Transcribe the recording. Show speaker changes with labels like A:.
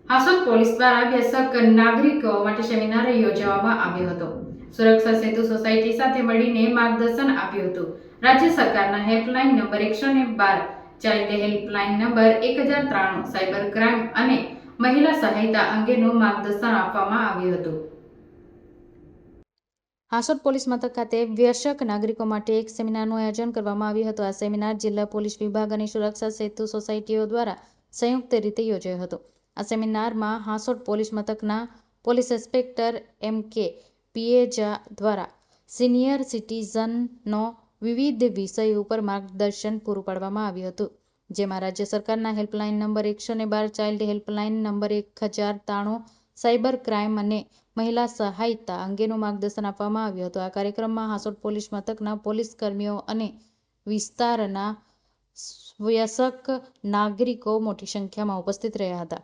A: હાસોદ police દ્વારા વ્યસક નાગરિકો માટે સેમિનાર યોજવામાં આવ્યો હતો. સુરક્ષા સેતુ સોસાયટી સાથે મળીને માર્ગદર્શન આપ્યું હતું. રાજ્ય સરકારના helpline number 112, child helpline number 1093, cyber crime અને મહિલા સહાયતા અંગેનું માર્ગદર્શન આપવામાં આવ્યું હતું.
B: હાસોદ પોલીસ મથક ખાતે વ્યસક નાગરિકો માટે એક સેમિનારનું આયોજન કરવામાં આવ્યું હતું. આ સેમિનાર જિલ્લા પોલીસ વિભાગ અને સુરક્ષા સેતુ સોસાયટીઓ દ્વારા સંયુક્ત રીતે યોજાયો હતો. આ સેમિનારમાં હાસોડ પોલીસ મથકના પોલીસ ઇન્સ્પેક્ટર M.K. પિએજા દ્વારા સિનિયર સિટીઝનનો વિવિધ વિષયો ઉપર માર્ગદર્શન પૂરું પાડવામાં આવ્યું હતું, જેમાં રાજ્ય સરકારના helpline number 112, child helpline number 1093, cyber crime અને મહિલા સહાયતા અંગેનું માર્ગદર્શન આપવામાં આવ્યું હતું. આ કાર્યક્રમમાં હાસોડ પોલીસ મથકના પોલીસ કર્મીઓ અને વિસ્તારના વ્યસક નાગરિકો મોટી સંખ્યામાં ઉપસ્થિત રહ્યા હતા.